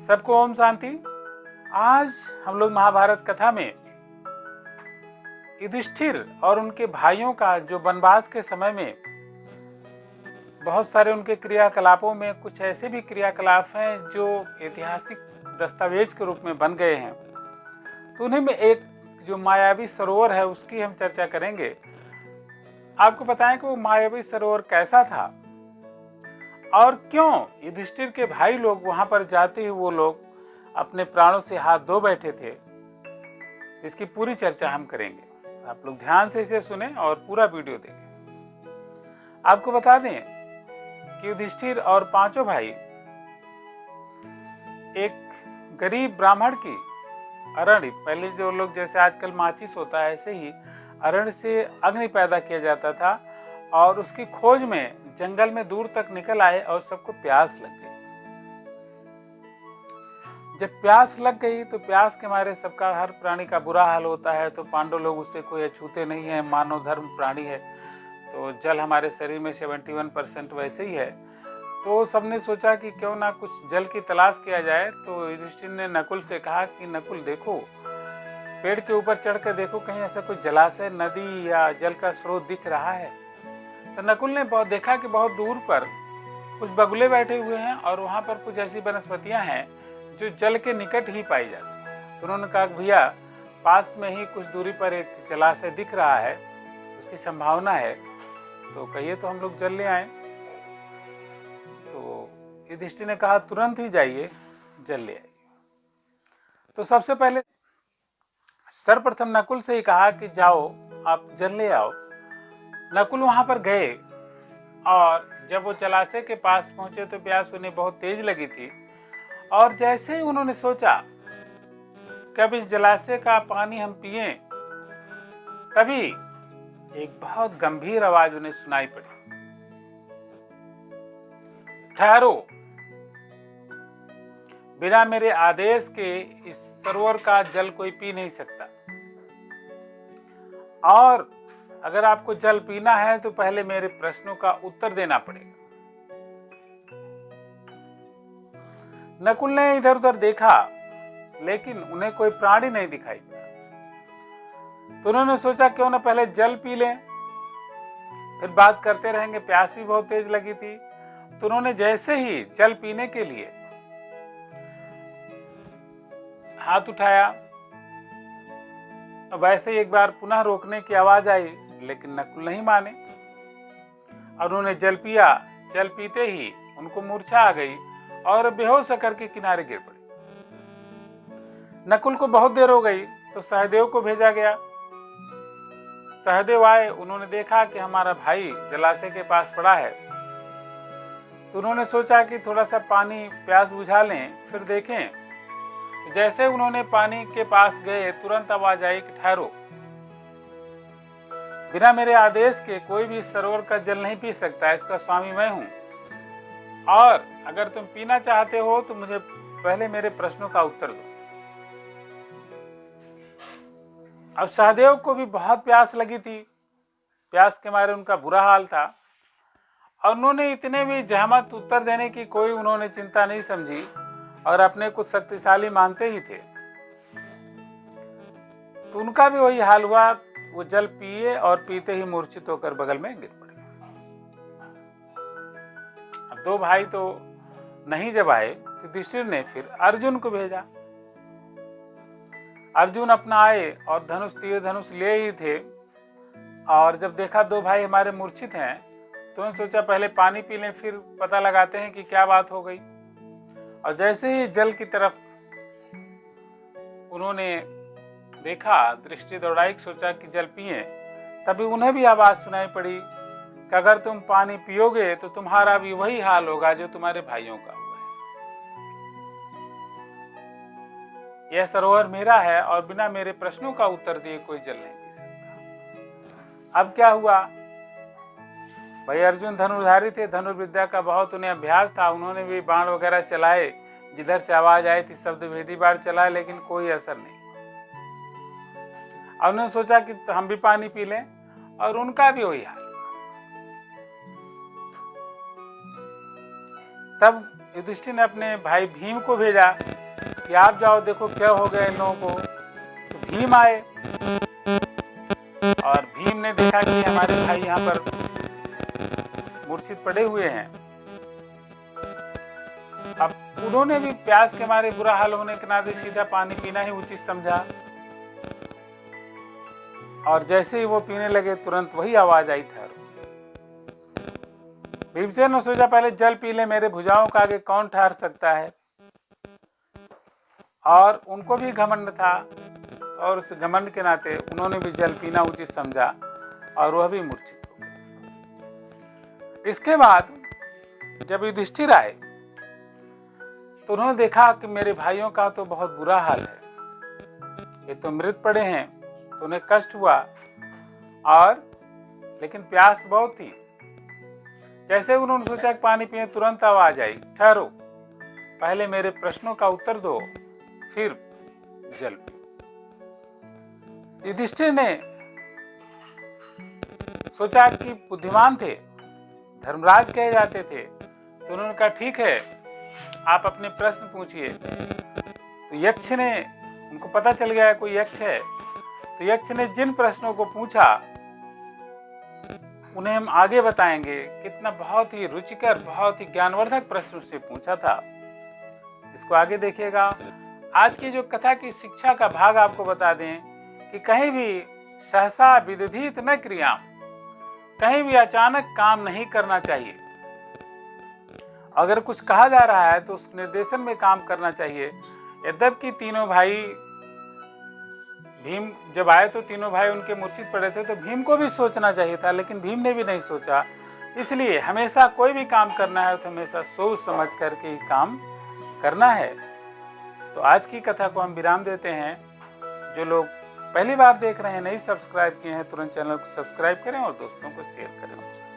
सबको ओम शांति। आज हम लोग महाभारत कथा में युधिष्ठिर और उनके भाइयों का जो वनवास के समय में बहुत सारे उनके क्रियाकलापों में कुछ ऐसे भी क्रियाकलाप हैं जो ऐतिहासिक दस्तावेज के रूप में बन गए हैं, तो उन्हीं में एक जो मायावी सरोवर है उसकी हम चर्चा करेंगे। आपको बताएं कि वो मायावी सरोवर कैसा था और क्यों युधिष्ठिर के भाई लोग वहां पर जाते ही वो लोग अपने प्राणों से हाथ धो बैठे थे। इसकी पूरी चर्चा हम करेंगे। आप लोग ध्यान से इसे सुने और पूरा वीडियो देखें। आपको बता दें कि युधिष्ठिर और पांचों भाई एक गरीब ब्राह्मण की अरण्य, पहले जो लोग जैसे आजकल माचिस होता है ऐसे ही अरण्य से अग्नि पैदा किया जाता था और उसकी खोज में जंगल में दूर तक निकल आए और सबको प्यास लग गई। जब प्यास लग गई तो प्यास के मारे सबका, हर प्राणी का बुरा हाल होता है, तो पांडव लोग उससे कोई अछूते नहीं है, मानव धर्म प्राणी है, तो जल हमारे शरीर में 71% वैसे ही है। तो सबने सोचा कि क्यों ना कुछ जल की तलाश किया जाए। तो युधिष्ठिर ने नकुल से कहा कि नकुल देखो, पेड़ के ऊपर चढ़ कर देखो, कहीं ऐसा कोई जलाशय, नदी या जल का स्रोत दिख रहा है। तो नकुल ने देखा कि बहुत दूर पर कुछ बगुले बैठे हुए हैं और वहां पर कुछ ऐसी वनस्पतियां हैं जो जल के निकट ही पाई जाती है। तो उन्होंने कहा भैया, पास में ही कुछ दूरी पर एक जलाशय दिख रहा है, उसकी संभावना है, तो कहिए तो हम लोग जल ले आए। तो युधिष्ठिर ने कहा तुरंत ही जाइए, जल ले आइए। तो सबसे पहले सर्वप्रथम नकुल से ही कहा कि जाओ आप जल ले आओ। नकुल वहां पर गए और जब वो जलाशय के पास पहुंचे तो प्यास उन्हें बहुत तेज लगी थी और जैसे ही उन्होंने सोचा कि अब इस जलाशय का पानी हम पिए, तभी एक बहुत गंभीर आवाज उन्हें सुनाई पड़ी, ठहरो, बिना मेरे आदेश के इस सरोवर का जल कोई पी नहीं सकता, और अगर आपको जल पीना है तो पहले मेरे प्रश्नों का उत्तर देना पड़ेगा। नकुल ने इधर उधर देखा लेकिन उन्हें कोई प्राणी नहीं दिखाई दिया। तो उन्होंने सोचा क्यों ना पहले जल पी लें, फिर बात करते रहेंगे, प्यास भी बहुत तेज लगी थी। तो उन्होंने जैसे ही जल पीने के लिए हाथ उठाया, वैसे ही एक बार पुनः रोकने की आवाज आई, लेकिन नकुल नहीं माने और उन्होंने जल पिया। जल पीते ही उनको मूर्छा आ गई और बेहोश होकर के किनारे गिर पड़े। नकुल को बहुत देर हो गई तो सहदेव को भेजा गया। सहदेव आए, उन्होंने देखा कि हमारा भाई जलाशय के पास पड़ा है। तो उन्होंने सोचा कि थोड़ा सा पानी प्यास बुझा लें, फिर देखें। जैसे उन्होंने पानी के पास गए, तुरंत आवाज आई कि ठहरो, बिना मेरे आदेश के कोई भी सरोवर का जल नहीं पी सकता, इसका स्वामी मैं हूं, और अगर तुम पीना चाहते हो तो मुझे पहले मेरे प्रश्नों का उत्तर दो। अब सहदेव को भी बहुत प्यास लगी थी, प्यास के मारे उनका बुरा हाल था और उन्होंने इतने भी जहमत उत्तर देने की कोई उन्होंने चिंता नहीं समझी और अपने कुछ शक्तिशाली मानते ही थे। तो उनका भी वही हाल हुआ, वो जल पिए और पीते ही मूर्छित होकर बगल में गिर पड़े। अब दो भाई तो नहीं जब आए तो युधिष्ठिर ने फिर अर्जुन को भेजा। अर्जुन अपना आए और धनुष, तीर धनुष ले ही थे, और जब देखा दो भाई हमारे मूर्छित हैं तो उन्होंने सोचा पहले पानी पी लें, फिर पता लगाते हैं कि क्या बात हो गई। और जैसे ही जल की तरफ उन्होंने देखा, दृष्टि दौड़ाई, सोचा कि जल पिए, तभी उन्हें भी आवाज सुनाई पड़ी कि अगर तुम पानी पियोगे तो तुम्हारा भी वही हाल होगा जो तुम्हारे भाइयों का हुआ है। यह सरोवर मेरा है और बिना मेरे प्रश्नों का उत्तर दिए कोई जल नहीं पी सकता। अब क्या हुआ, भाई अर्जुन धनुर्धारी थे, धनुर्विद्या का बहुत उन्हें अभ्यास था, उन्होंने भी बाण वगैरह चलाए, जिधर से आवाज आई थी शब्द भेदी बाण चलाए, लेकिन कोई असर नहीं। और उन्होंने सोचा कि तो हम भी पानी पी लें, और उनका भी वही हाल। तब युधिष्ठिर ने अपने भाई भीम को भेजा कि आप जाओ देखो क्या हो गया इन लोगों को। तो भीम आए और भीम ने देखा कि हमारे भाई यहाँ पर मूर्छित पड़े हुए हैं। अब उन्होंने भी प्यास के मारे बुरा हाल होने के नाते सीधा पानी पीना ही उचित समझा और जैसे ही वो पीने लगे तुरंत वही आवाज आई, ठहरो। भीमसेन ने सोचा पहले जल पी ले, मेरे भुजाओं का आगे कौन ठहर सकता है। और उनको भी घमंड था और उस घमंड के नाते उन्होंने भी जल पीना उचित समझा और वह भी मूर्छित हो गए। इसके बाद जब युधिष्ठिर आए तो उन्होंने देखा कि मेरे भाइयों का तो बहुत बुरा हाल है, ये तो मृत पड़े हैं। तो उन्हें कष्ट हुआ और लेकिन प्यास बहुत थी। जैसे उन्होंने सोचा कि पानी पिए, तुरंत आवाज आई, ठहरो, पहले मेरे प्रश्नों का उत्तर दो फिर जल पियो। युधिष्ठिर ने सोचा कि बुद्धिमान थे, धर्मराज कहे जाते थे, तो उन्होंने कहा ठीक है आप अपने प्रश्न पूछिए। तो यक्ष ने, उनको पता चल गया कोई यक्ष है, तो यक्ष ने जिन प्रश्नों को पूछा उन्हें हम आगे बताएंगे। कितना बहुत ही रुचिकर, बहुत ही ज्ञानवर्धक प्रश्न उससे पूछा था, इसको आगे देखिएगा। आज की जो कथा की शिक्षा का भाग आपको बता दें कि कहीं भी सहसा विदधित न क्रिया, कहीं भी अचानक काम नहीं करना चाहिए। अगर कुछ कहा जा रहा है तो उस निर्देशन में काम करना चाहिए। यद्यपि तीनों भाई, भीम जब आए तो तीनों भाई उनके मूर्छित पड़े थे, तो भीम को भी सोचना चाहिए था, लेकिन भीम ने भी नहीं सोचा। इसलिए हमेशा कोई भी काम करना है तो हमेशा सोच समझ करके ही काम करना है। तो आज की कथा को हम विराम देते हैं। जो लोग पहली बार देख रहे हैं, नहीं सब्सक्राइब किए हैं, तुरंत चैनल को सब्सक्राइब करें और दोस्तों को शेयर करें।